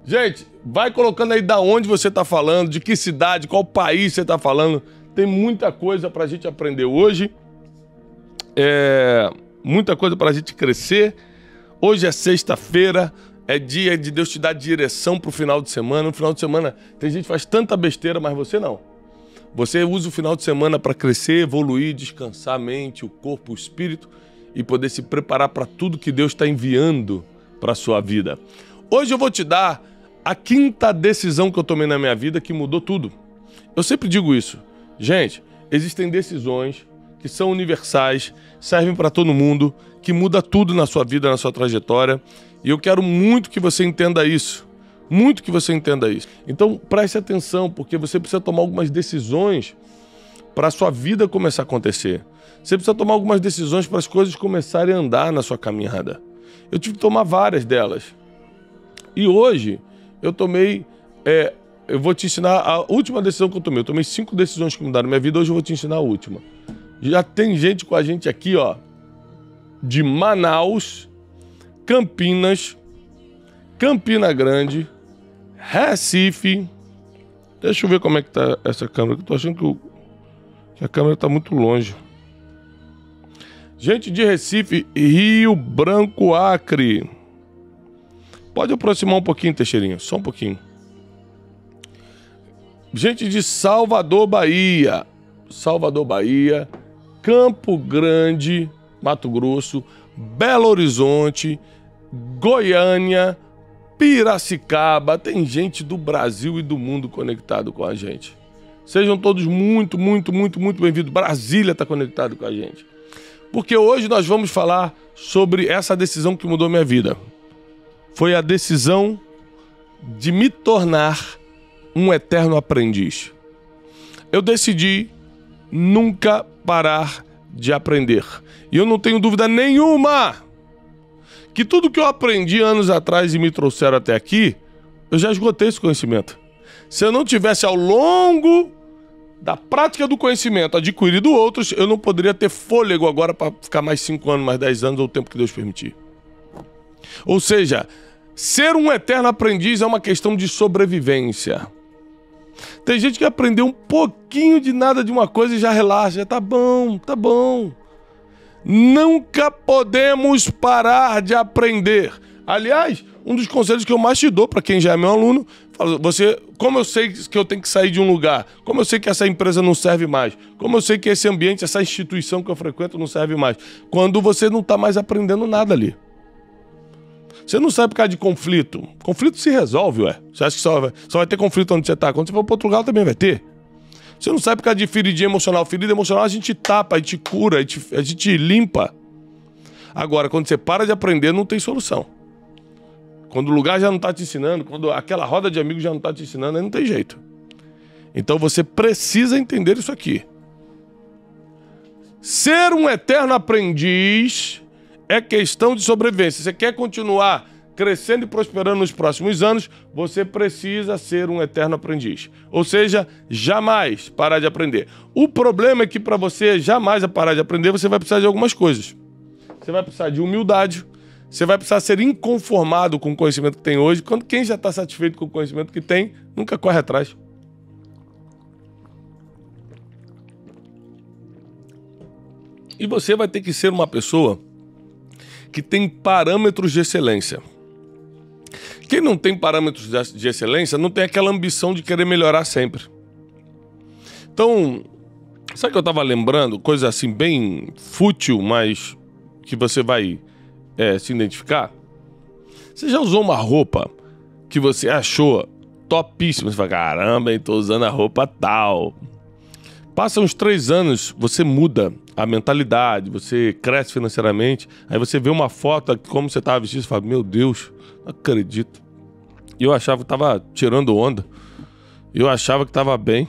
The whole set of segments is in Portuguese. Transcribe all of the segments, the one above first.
Gente, vai colocando aí da onde você está falando, de que cidade, qual país você está falando. Tem muita coisa para a gente aprender hoje. Muita coisa para a gente crescer. Hoje é sexta-feira, é dia de Deus te dar direção para o final de semana. No final de semana tem gente que faz tanta besteira, mas você não. Você usa o final de semana para crescer, evoluir, descansar a mente, o corpo, o espírito e poder se preparar para tudo que Deus está enviando para a sua vida. Hoje eu vou te dar a quinta decisão que eu tomei na minha vida que mudou tudo. Eu sempre digo isso. Gente, existem decisões que são universais, servem para todo mundo, que muda tudo na sua vida, na sua trajetória. E eu quero muito que você entenda isso. Muito que você entenda isso. Então preste atenção, porque você precisa tomar algumas decisões para a sua vida começar a acontecer. Você precisa tomar algumas decisões para as coisas começarem a andar na sua caminhada. Eu tive que tomar várias delas. E hoje eu tomei... eu vou te ensinar a última decisão que eu tomei. Eu tomei 5 decisões que mudaram minha vida, hoje eu vou te ensinar a última. Já tem gente com a gente aqui, ó, de Manaus, Campinas, Campina Grande, Recife. Deixa eu ver como é que tá essa câmera. Eu tô achando que a câmera tá muito longe. Gente de Recife, Rio Branco, Acre. Pode aproximar um pouquinho, Teixeirinho, só um pouquinho. Gente de Salvador, Bahia. Campo Grande, Mato Grosso, Belo Horizonte, Goiânia, Piracicaba. Tem gente do Brasil e do mundo conectado com a gente. Sejam todos muito, muito, muito, muito bem-vindos. Brasília está conectado com a gente. Porque hoje nós vamos falar sobre essa decisão que mudou minha vida. Foi a decisão de me tornar um eterno aprendiz. Eu decidi nunca parar de aprender. E eu não tenho dúvida nenhuma que tudo que eu aprendi anos atrás e me trouxeram até aqui, eu já esgotei esse conhecimento. Se eu não tivesse ao longo da prática do conhecimento adquirido outros, eu não poderia ter fôlego agora para ficar mais 5 anos, mais 10 anos, ou o tempo que Deus permitir. Ou seja, ser um eterno aprendiz é uma questão de sobrevivência. Tem gente que aprendeu um pouquinho de nada de uma coisa e já relaxa. Tá bom, tá bom. Nunca podemos parar de aprender. Aliás, um dos conselhos que eu mais te dou para quem já é meu aluno, como eu sei que eu tenho que sair de um lugar, como eu sei que essa empresa não serve mais, como eu sei que esse ambiente, essa instituição que eu frequento não serve mais, quando você não está mais aprendendo nada ali. Você não sai por causa de conflito. Conflito se resolve, ué. Você acha que só vai ter conflito onde você está? Quando você for para outro lugar, também vai ter. Você não sai por causa de feridinha emocional. Ferida emocional a gente tapa, a gente cura, a gente limpa. Agora, quando você para de aprender, não tem solução. Quando o lugar já não está te ensinando, quando aquela roda de amigos já não está te ensinando, aí não tem jeito. Então você precisa entender isso aqui. Ser um eterno aprendiz é questão de sobrevivência. Você quer continuar crescendo e prosperando nos próximos anos, você precisa ser um eterno aprendiz. Ou seja, jamais parar de aprender. O problema é que para você jamais parar de aprender, você vai precisar de algumas coisas. Você vai precisar de humildade, você vai precisar ser inconformado com o conhecimento que tem hoje, quando quem já está satisfeito com o conhecimento que tem, nunca corre atrás. E você vai ter que ser uma pessoa que tem parâmetros de excelência. Quem não tem parâmetros de excelência não tem aquela ambição de querer melhorar sempre. Então, sabe que eu estava lembrando? Coisa assim bem fútil, mas que você vai se identificar. Você já usou uma roupa que você achou topíssima? Você fala, caramba, eu tô usando a roupa tal. Passa uns 3 anos, você muda a mentalidade, você cresce financeiramente, aí você vê uma foto como você estava vestido e fala, meu Deus, não acredito. E eu achava que estava tirando onda, eu achava que estava bem.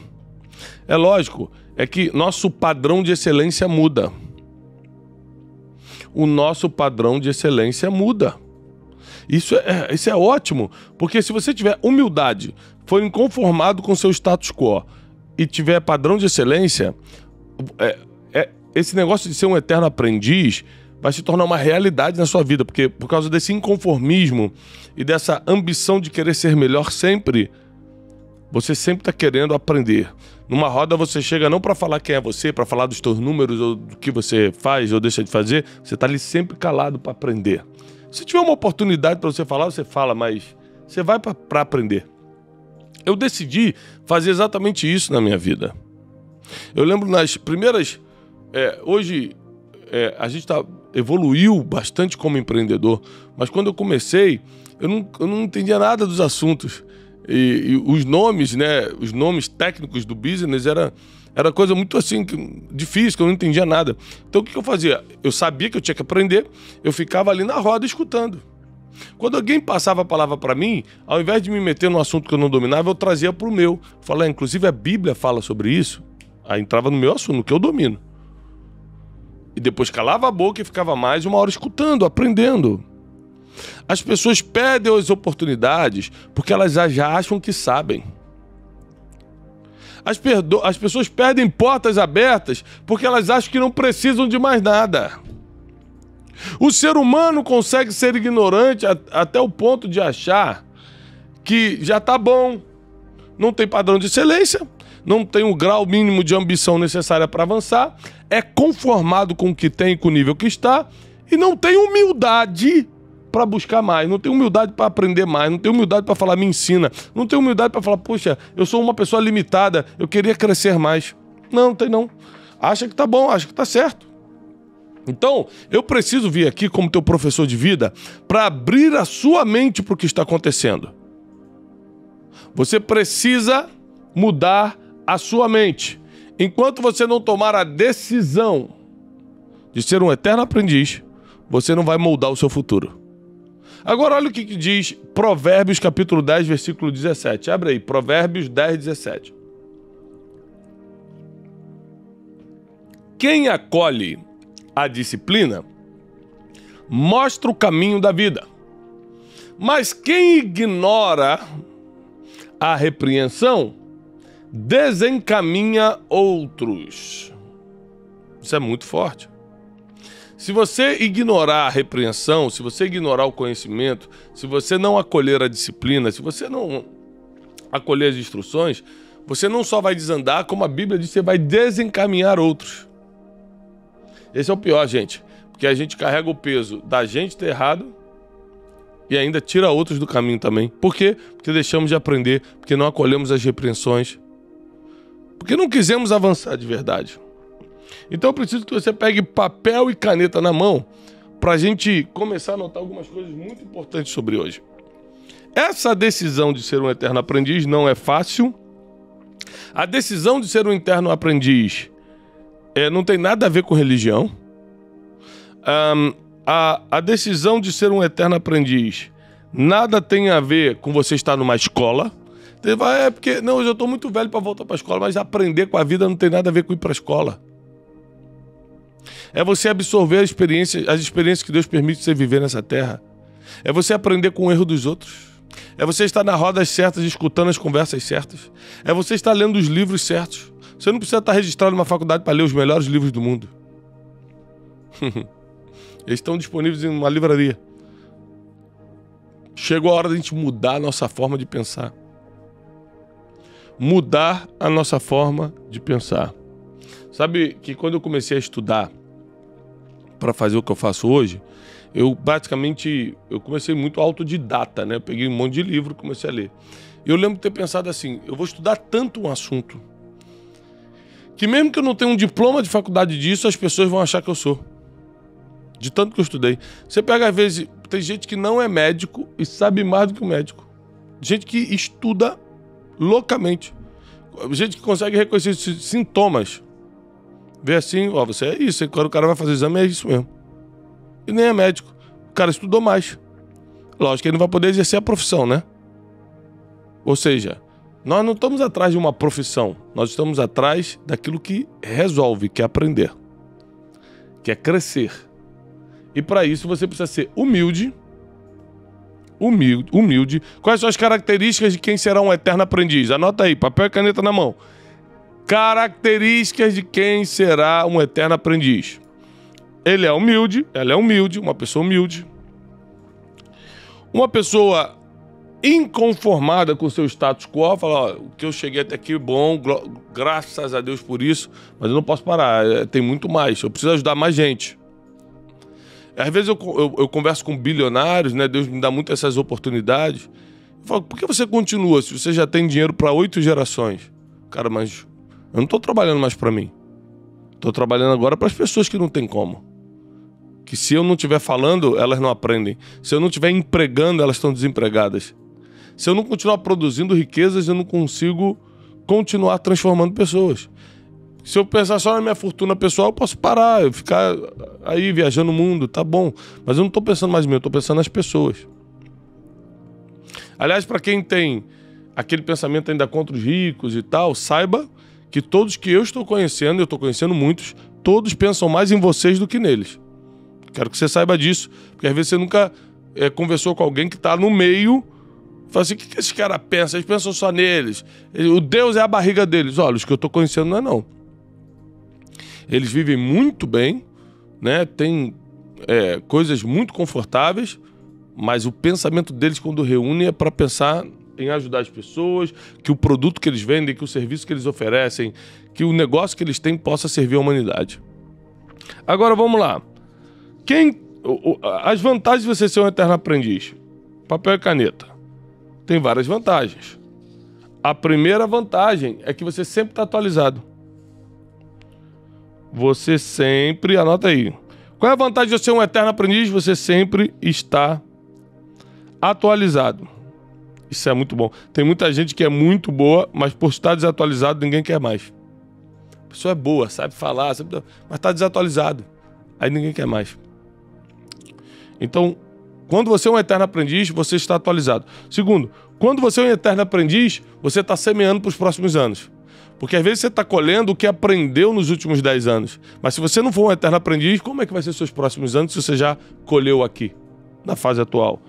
É lógico, é que nosso padrão de excelência muda. O nosso padrão de excelência muda. Isso é ótimo, porque se você tiver humildade, for inconformado com seu status quo e tiver padrão de excelência, esse negócio de ser um eterno aprendiz vai se tornar uma realidade na sua vida, porque por causa desse inconformismo e dessa ambição de querer ser melhor sempre, você sempre está querendo aprender. Numa roda você chega não para falar quem é você, para falar dos seus números ou do que você faz ou deixa de fazer, você está ali sempre calado para aprender. Se tiver uma oportunidade para você falar, você fala, mas você vai para aprender. Eu decidi fazer exatamente isso na minha vida. Eu lembro nas primeiras... hoje a gente evoluiu bastante como empreendedor, mas quando eu comecei, eu não entendia nada dos assuntos. E os nomes, né, os nomes técnicos do business era coisa muito assim, difícil, que eu não entendia nada. Então o que eu fazia? Eu sabia que eu tinha que aprender, eu ficava ali na roda escutando. Quando alguém passava a palavra para mim, ao invés de me meter num assunto que eu não dominava, eu trazia para o meu. Falei, inclusive a Bíblia fala sobre isso. Aí entrava no meu assunto, no que eu domino. E depois calava a boca e ficava mais uma hora escutando, aprendendo. As pessoas perdem as oportunidades porque elas já acham que sabem. As pessoas perdem portas abertas porque elas acham que não precisam de mais nada. O ser humano consegue ser ignorante até o ponto de achar que já está bom, não tem padrão de excelência, não tem o grau mínimo de ambição necessária para avançar, é conformado com o que tem e com o nível que está e não tem humildade para buscar mais, não tem humildade para aprender mais, não tem humildade para falar, me ensina, não tem humildade para falar, poxa, eu sou uma pessoa limitada, eu queria crescer mais. Não tem não. Acha que tá bom, acha que tá certo. Então, eu preciso vir aqui como teu professor de vida para abrir a sua mente para o que está acontecendo. Você precisa mudar a sua mente. Enquanto você não tomar a decisão de ser um eterno aprendiz, você não vai moldar o seu futuro. Agora olha o que diz Provérbios capítulo 10, versículo 17. Abre aí, Provérbios 10, 17. Quem acolhe a disciplina mostra o caminho da vida. Mas quem ignora a repreensão desencaminha outros. Isso é muito forte. Se você ignorar a repreensão, se você ignorar o conhecimento, se você não acolher a disciplina, se você não acolher as instruções, você não só vai desandar, como a Bíblia diz, você vai desencaminhar outros. Esse é o pior, gente, porque a gente carrega o peso da gente ter errado e ainda tira outros do caminho também. Por quê? Porque deixamos de aprender, porque não acolhemos as repreensões, porque não quisemos avançar de verdade. Então eu preciso que você pegue papel e caneta na mão para a gente começar a notar algumas coisas muito importantes sobre hoje. Essa decisão de ser um eterno aprendiz não é fácil. A decisão de ser um eterno aprendiz não tem nada a ver com religião. A decisão de ser um eterno aprendiz nada tem a ver com você estar numa escola. Você vai, porque não, eu já estou muito velho para voltar para a escola, mas aprender com a vida não tem nada a ver com ir para a escola. É você absorver as experiências que Deus permite você viver nessa terra. É você aprender com o erro dos outros. É você estar nas rodas certas, escutando as conversas certas. É você estar lendo os livros certos. Você não precisa estar registrado numa faculdade para ler os melhores livros do mundo. Eles estão disponíveis em uma livraria. Chegou a hora de a gente mudar a nossa forma de pensar. Mudar a nossa forma de pensar. Sabe que quando eu comecei a estudar para fazer o que eu faço hoje, eu comecei muito autodidata, né? Eu peguei um monte de livro e comecei a ler. E eu lembro de ter pensado assim, eu vou estudar tanto um assunto, que mesmo que eu não tenha um diploma de faculdade disso, as pessoas vão achar que eu sou. De tanto que eu estudei. Você pega, às vezes, tem gente que não é médico e sabe mais do que o médico. Gente que estuda loucamente. Gente que consegue reconhecer sintomas. Vê assim, ó, você é isso. Quando o cara vai fazer exame, é isso mesmo. E nem é médico. O cara estudou mais. Lógico que ele não vai poder exercer a profissão, né? Ou seja, nós não estamos atrás de uma profissão. Nós estamos atrás daquilo que resolve, que é aprender. Que é crescer. E para isso você precisa ser humilde. Humilde. Quais são as características de quem será um eterno aprendiz? Anota aí, papel e caneta na mão. Características de quem será um eterno aprendiz. ele é humilde, ela é humilde, uma pessoa humilde. Uma pessoa inconformada com o seu status quo, fala, ó, o que eu cheguei até aqui, bom, graças a Deus por isso, mas eu não posso parar, tem muito mais, eu preciso ajudar mais gente. Às vezes eu converso com bilionários, né? Deus me dá muito essas oportunidades. Eu falo, por que você continua se você já tem dinheiro para 8 gerações? Cara, mas eu não estou trabalhando mais para mim. Estou trabalhando agora para as pessoas que não tem como. Que se eu não estiver falando, elas não aprendem. Se eu não estiver empregando, elas estão desempregadas. Se eu não continuar produzindo riquezas, eu não consigo continuar transformando pessoas. Se eu pensar só na minha fortuna pessoal, eu posso parar, eu ficar aí viajando o mundo, tá bom. Mas eu não estou pensando mais em mim, eu estou pensando nas pessoas. Aliás, para quem tem aquele pensamento ainda contra os ricos e tal, saiba que todos que eu estou conhecendo muitos, todos pensam mais em vocês do que neles. Quero que você saiba disso, porque às vezes você nunca conversou com alguém que está no meio. Fala assim, o que esses caras pensam? Eles pensam só neles. O Deus é a barriga deles. Olha, os que eu estou conhecendo não é não. Eles vivem muito bem, né? Tem coisas muito confortáveis, mas o pensamento deles quando reúne é para pensar em ajudar as pessoas, que o produto que eles vendem, que o serviço que eles oferecem, que o negócio que eles têm possa servir à humanidade. Agora vamos lá. As vantagens de você ser um eterno aprendiz? Papel e caneta. Tem várias vantagens. A primeira vantagem é que você sempre está atualizado. Você sempre... Anota aí. Qual é a vantagem de ser um eterno aprendiz? Você sempre está atualizado. Isso é muito bom. Tem muita gente que é muito boa, mas por estar desatualizado, ninguém quer mais. A pessoa é boa, sabe falar, mas está desatualizado. Aí ninguém quer mais. Então, quando você é um eterno aprendiz, você está atualizado. Segundo, quando você é um eterno aprendiz, você está semeando para os próximos anos. Porque às vezes você está colhendo o que aprendeu nos últimos 10 anos. Mas se você não for um eterno aprendiz, como é que vai ser seus próximos anos se você já colheu aqui, na fase atual?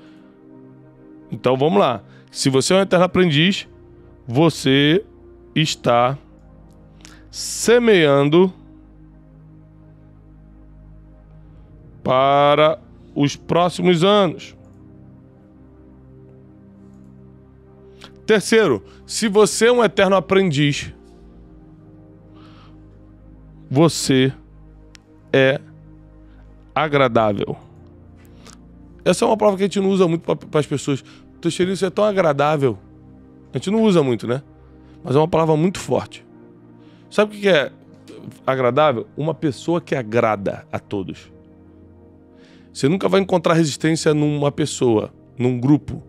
Então vamos lá. Se você é um eterno aprendiz, você está semeando para os próximos anos. Terceiro, se você é um eterno aprendiz, você é agradável. Essa é uma palavra que a gente não usa muito para as pessoas. Teixeirinho, você é tão agradável. A gente não usa muito, né? Mas é uma palavra muito forte. Sabe o que é agradável? Uma pessoa que agrada a todos. Você nunca vai encontrar resistência numa pessoa, num grupo,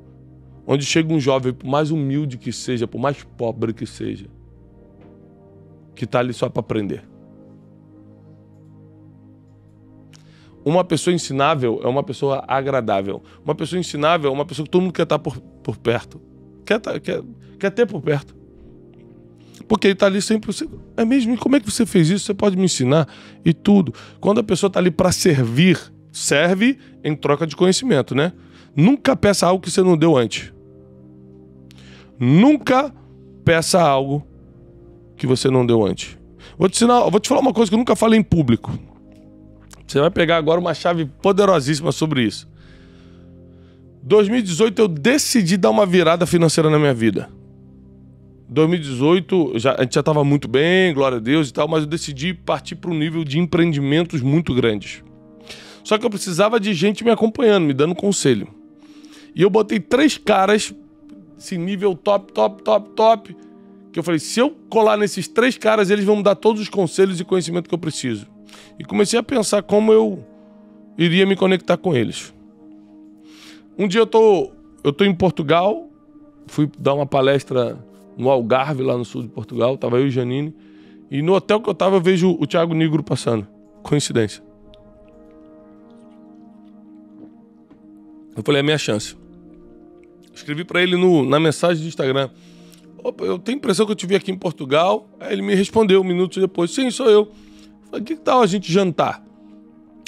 onde chega um jovem, por mais humilde que seja, por mais pobre que seja, que está ali só para aprender. Uma pessoa ensinável é uma pessoa agradável. Uma pessoa ensinável é uma pessoa que todo mundo quer estar por perto. Quer ter por perto. Porque ele está ali sempre... É mesmo? E como é que você fez isso? Você pode me ensinar? E tudo. Quando a pessoa está ali para servir, serve em troca de conhecimento, né? Nunca peça algo que você não deu antes. Nunca peça algo que você não deu antes. Vou te falar uma coisa que eu nunca falei em público. Você vai pegar agora uma chave poderosíssima sobre isso. 2018 eu decidi dar uma virada financeira na minha vida. 2018 a gente já estava muito bem, glória a Deus e tal, mas eu decidi partir para um nível de empreendimentos muito grandes. Só que eu precisava de gente me acompanhando, me dando conselho. E eu botei 3 caras, esse nível top, que eu falei, se eu colar nesses 3 caras, eles vão me dar todos os conselhos e conhecimento que eu preciso. E comecei a pensar como eu iria me conectar com eles. Um dia eu tô em Portugal, fui dar uma palestra no Algarve, lá no sul de Portugal, tava eu e Janine, e no hotel que eu tava eu vejo o Thiago Nigro passando. Coincidência. Eu falei, é a minha chance. Escrevi pra ele na mensagem do Instagram. Opa, eu tenho a impressão que eu te vi aqui em Portugal. Aí ele me respondeu 1 minuto depois. Sim, sou eu. Falei, que tal a gente jantar?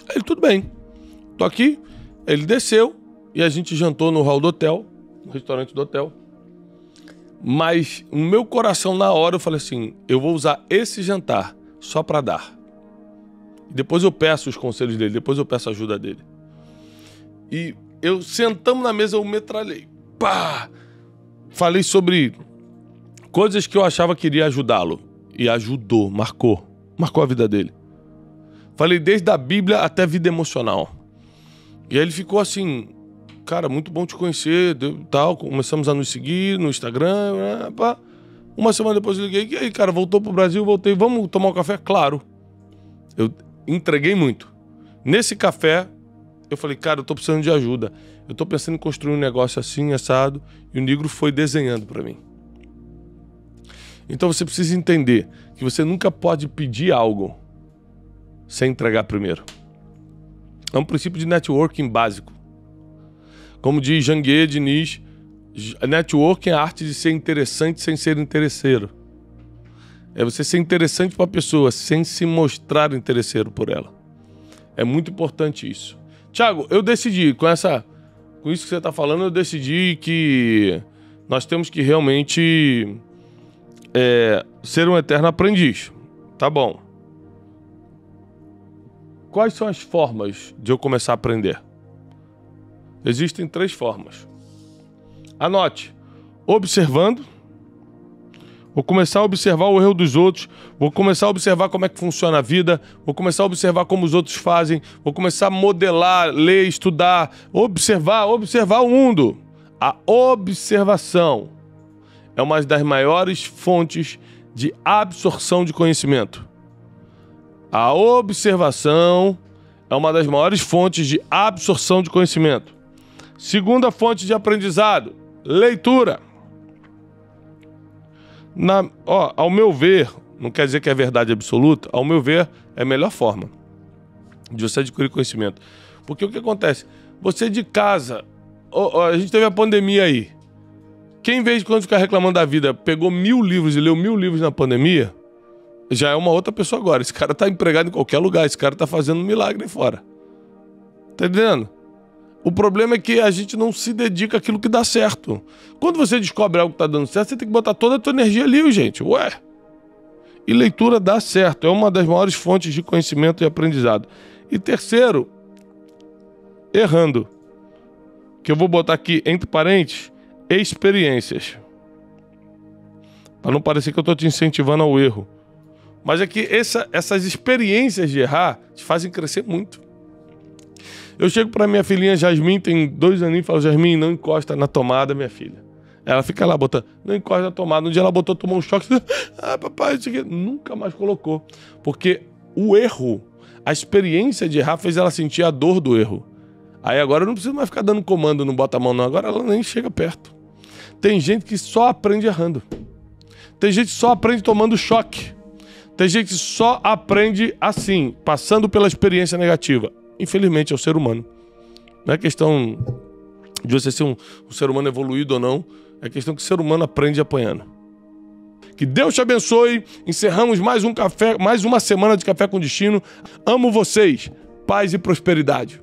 Aí ele, tudo bem. Tô aqui. Ele desceu e a gente jantou no hall do hotel, no restaurante do hotel. Mas no meu coração, na hora, eu falei assim, eu vou usar esse jantar só pra dar. E depois eu peço os conselhos dele, depois eu peço a ajuda dele. E eu sentamos na mesa, eu metralhei. Pá! Falei sobre coisas que eu achava que iria ajudá-lo. E ajudou, marcou a vida dele. Falei desde a Bíblia até a vida emocional. E aí ele ficou assim, cara, muito bom te conhecer, tal. Começamos a nos seguir no Instagram, pá. Uma semana depois eu liguei, e aí, cara, voltou pro Brasil, voltei, vamos tomar um café? Claro. Eu entreguei muito. Nesse café, eu falei, cara, eu tô precisando de ajuda. Eu tô pensando em construir um negócio assim, assado, e o negro foi desenhando pra mim. Então você precisa entender que você nunca pode pedir algo sem entregar primeiro. É um princípio de networking básico. Como diz Janguier Diniz, networking é a arte de ser interessante sem ser interesseiro. É você ser interessante para a pessoa sem se mostrar interesseiro por ela. É muito importante isso. Thiago, eu decidi, com isso que você está falando, eu decidi que nós temos que realmente ser um eterno aprendiz. Tá bom. Quais são as formas de eu começar a aprender? Existem 3 formas. Anote. Observando. Vou começar a observar o erro dos outros. Vou começar a observar como é que funciona a vida. Vou começar a observar como os outros fazem. Vou começar a modelar, ler, estudar. Observar o mundo. A observação é uma das maiores fontes de absorção de conhecimento. A observação é uma das maiores fontes de absorção de conhecimento. Segunda fonte de aprendizado, leitura. Ao meu ver, não quer dizer que é verdade absoluta, ao meu ver, é a melhor forma de você adquirir conhecimento. Porque o que acontece? Você de casa, a gente teve a pandemia aí. Quem, em vez de quando ficar reclamando da vida, pegou 1000 livros e leu 1000 livros na pandemia, já é uma outra pessoa agora. Esse cara tá empregado em qualquer lugar, esse cara tá fazendo um milagre aí fora. Tá entendendo? O problema é que a gente não se dedica àquilo que dá certo. Quando você descobre algo que tá dando certo, você tem que botar toda a tua energia ali, gente. Ué! E leitura dá certo. É uma das maiores fontes de conhecimento e aprendizado. E terceiro, errando. Que eu vou botar aqui, entre parênteses, experiências. Para não parecer que eu tô te incentivando ao erro. Mas é que essas experiências de errar te fazem crescer muito. Eu chego pra minha filhinha Jasmine, tem 2 aninhos, e falo, Jasmine, não encosta na tomada, minha filha. Ela fica lá botando, não encosta na tomada. Um dia ela botou, tomou um choque, papai, isso aqui. Nunca mais colocou. Porque o erro, a experiência de errar fez ela sentir a dor do erro. Aí agora eu não preciso mais ficar dando comando, não bota a mão não. Agora ela nem chega perto. Tem gente que só aprende errando. Tem gente que só aprende tomando choque. Tem gente que só aprende assim, passando pela experiência negativa. Infelizmente, é o ser humano. Não é questão de você ser um ser humano evoluído ou não. É questão que o ser humano aprende apanhando. Que Deus te abençoe. Encerramos mais uma semana de Café com Destino. Amo vocês. Paz e prosperidade.